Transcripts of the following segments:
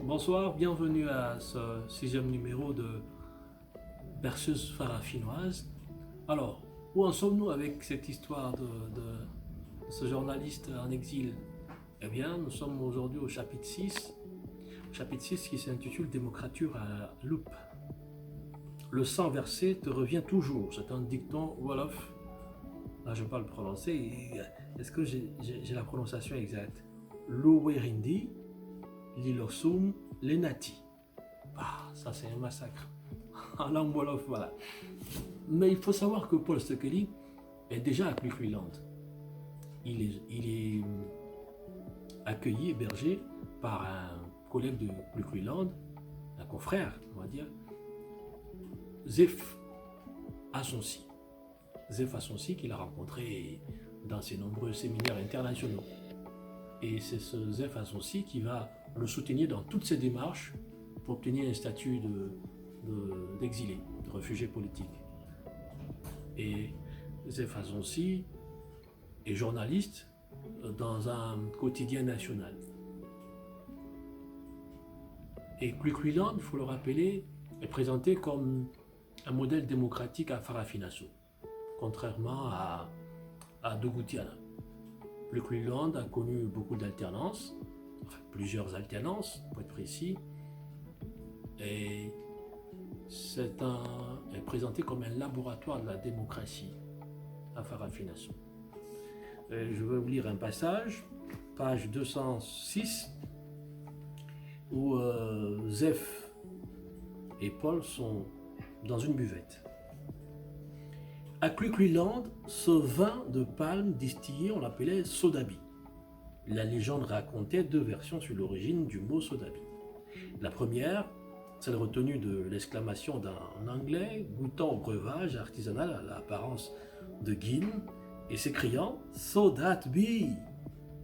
Bonsoir, bienvenue à ce sixième numéro de Berceuse farafinoise. Alors, où en sommes-nous avec cette histoire de ce journaliste en exil? Eh bien, nous sommes aujourd'hui au chapitre 6 qui s'intitule Démocrature à la loupe. Le sang versé te revient toujours, c'est un dicton Wolof. Là, je parle prononcer. Est-ce que j'ai la prononciation exacte? Lowerindi, Lilosum, Lenati. Ah, ça c'est un massacre. En langue Wolof, voilà. Mais il faut savoir que Paul Stekeli est déjà à Cleveland. Il est accueilli, hébergé par un collègue de Cleveland, un confrère, on va dire, Zef Asonsi. Zef Asonsi qu'il a rencontré dans ses nombreux séminaires internationaux. Et c'est ce Zef Asonsi qui va le soutenir dans toutes ses démarches pour obtenir un statut d'exilé, de réfugié politique. Et Zef Asonsi est journaliste dans un quotidien national. Et Cleveland, il faut le rappeler, est présenté comme un modèle démocratique à Farafinasso, contrairement à Dogoutiana. Cleveland a connu beaucoup d'alternances, enfin plusieurs alternances pour être précis, et est présenté comme un laboratoire de la démocratie à Farafinasso. Je vais vous lire un passage, page 206, où Zef et Paul sont dans une buvette. À Cleveland, ce vin de palme distillé, on l'appelait sodabi. La légende racontait deux versions sur l'origine du mot sodabi. La première, celle retenue de l'exclamation d'un Anglais goûtant au breuvage artisanal à l'apparence de gin et s'écriant « So that be ».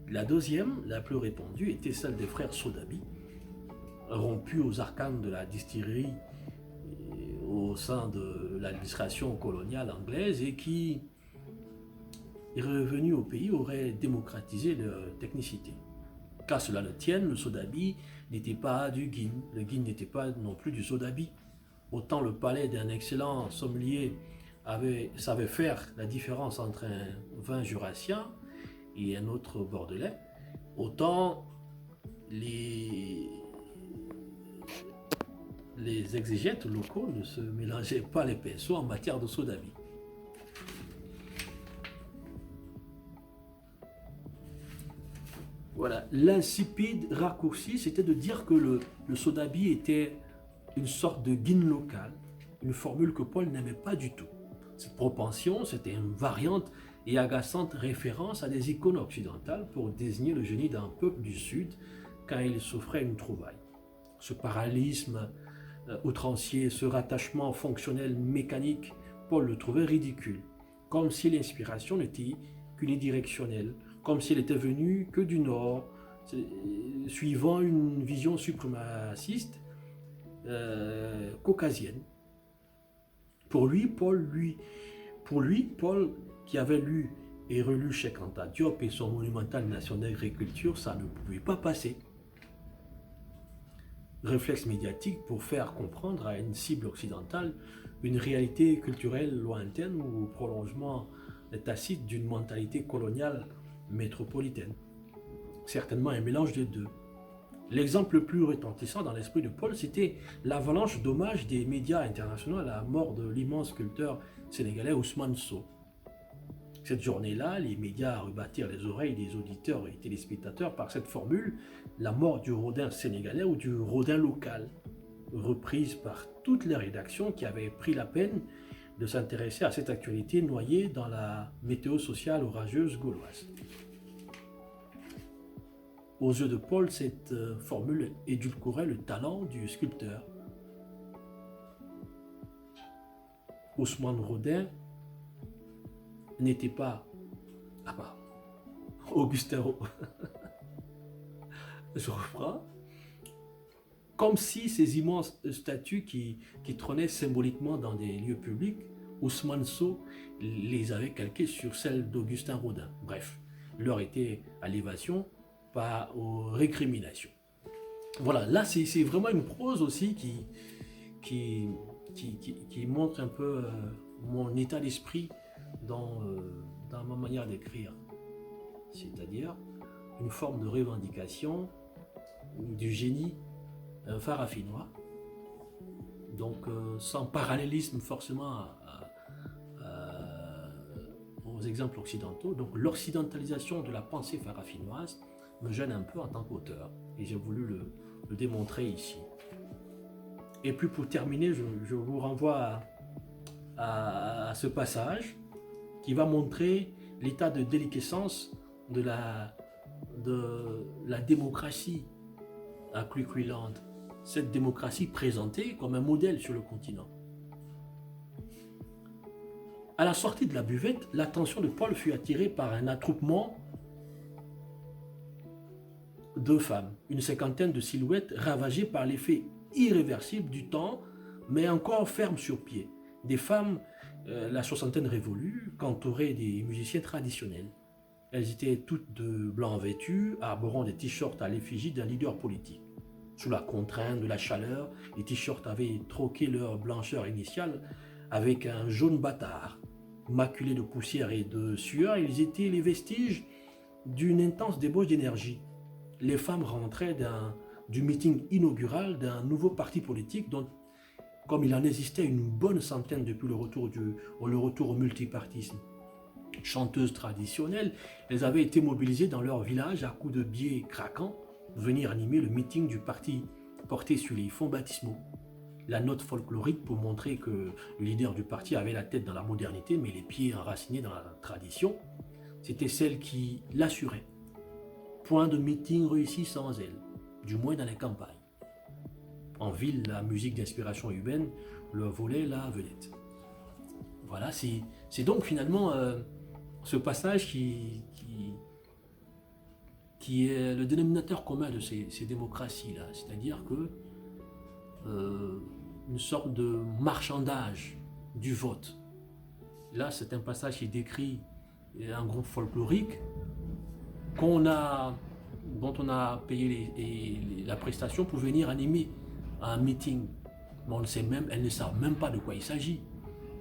La deuxième, la plus répandue, était celle des frères Sodabi, rompus aux arcanes de la distillerie au sein de l'administration coloniale anglaise et qui, revenus au pays, auraient démocratisé leur technicité. Qu'à cela ne tienne, le sodabi n'était pas du gin, le gin n'était pas non plus du sodabi. Autant le palais d'un excellent sommelier savait faire la différence entre un vin jurassien et un autre bordelais, autant les exégètes locaux ne se mélangeaient pas les pinceaux en matière de sodabi. Voilà, l'insipide raccourci, c'était de dire que le sodabi était une sorte de gin local, une formule que Paul n'aimait pas du tout. Cette propension, c'était une variante et agaçante référence à des icônes occidentales pour désigner le génie d'un peuple du Sud quand il souffrait une trouvaille. Ce parallélisme outrancier, ce rattachement fonctionnel mécanique, Paul le trouvait ridicule, comme si l'inspiration n'était qu'unidirectionnelle, comme s'il était venu que du Nord, suivant une vision suprémaciste caucasienne. Pour lui, Paul, qui avait lu et relu Cheikh Anta Diop et son monumental Nation d'agriculture, ça ne pouvait pas passer. Réflexe médiatique pour faire comprendre à une cible occidentale une réalité culturelle lointaine ou prolongement tacite d'une mentalité coloniale métropolitaine. Certainement un mélange des deux. L'exemple le plus retentissant dans l'esprit de Paul, c'était l'avalanche d'hommages des médias internationaux à la mort de l'immense sculpteur sénégalais Ousmane Sow. Cette journée-là, les médias rebattirent les oreilles des auditeurs et téléspectateurs par cette formule, la mort du Rodin sénégalais ou du Rodin local, reprise par toutes les rédactions qui avaient pris la peine de s'intéresser à cette actualité noyée dans la météo sociale orageuse gauloise. Aux yeux de Paul, cette formule édulcorait le talent du sculpteur. Ousmane Rodin n'était pas Augustin je reprends, comme si ces immenses statues qui trônaient symboliquement dans des lieux publics, Ousmane Sow les avait calquées sur celles d'Augustin Rodin. Bref, l'heure était à l'évasion, pas aux récriminations. Voilà, là c'est vraiment une prose aussi qui, qui montre un peu mon état d'esprit dans ma manière d'écrire. C'est-à-dire une forme de revendication du génie farafinois, donc sans parallélisme forcément aux exemples occidentaux. Donc l'occidentalisation de la pensée farafinoise me gêne un peu en tant qu'auteur, et j'ai voulu le démontrer ici. Et puis pour terminer, je vous renvoie à ce passage qui va montrer l'état de déliquescence de la démocratie à Kwikwiland, cette démocratie présentée comme un modèle sur le continent. À la sortie de la buvette, l'attention de Paul fut attirée par un attroupement de femmes, une cinquantaine de silhouettes ravagées par l'effet irréversible du temps, mais encore fermes sur pied. Des femmes, la soixantaine révolue, qu'entouraient des musiciens traditionnels. Elles étaient toutes de blanc vêtues, arborant des t-shirts à l'effigie d'un leader politique. Sous la contrainte de la chaleur, les t-shirts avaient troqué leur blancheur initiale avec un jaune bâtard. Maculés de poussière et de sueur, ils étaient les vestiges d'une intense débauche d'énergie. Les femmes rentraient du meeting inaugural d'un nouveau parti politique dont, comme il en existait une bonne centaine depuis le retour au multipartisme. Chanteuses traditionnelles, elles avaient été mobilisées dans leur village à coups de biais craquants pour venir animer le meeting du parti porté sur les fonds baptismaux. La note folklorique pour montrer que le leader du parti avait la tête dans la modernité mais les pieds enracinés dans la tradition, c'était celle qui l'assurait. Point de meeting réussi sans elle, du moins dans les campagnes. En ville, la musique d'inspiration urbaine leur volait la vedette. Voilà, c'est donc finalement ce passage qui est le dénominateur commun de ces démocraties-là. C'est-à-dire que une sorte de marchandage du vote. Là, c'est un passage qui décrit un groupe folklorique dont on a payé la prestation pour venir animer un meeting. Mais elles ne savent même pas de quoi il s'agit.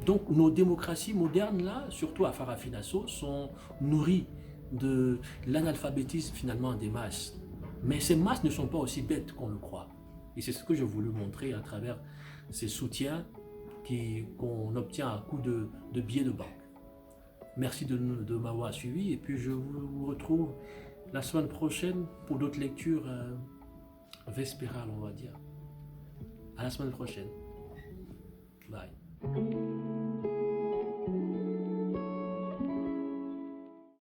Donc nos démocraties modernes, là, surtout à Farafinasso, sont nourries de l'analphabétisme finalement des masses. Mais ces masses ne sont pas aussi bêtes qu'on le croit. Et c'est ce que j'ai voulu montrer à travers ces soutiens qu'on obtient à coup de billets de banque. Merci de m'avoir suivi, et puis je vous retrouve la semaine prochaine pour d'autres lectures vespérales, on va dire. À la semaine prochaine. Bye.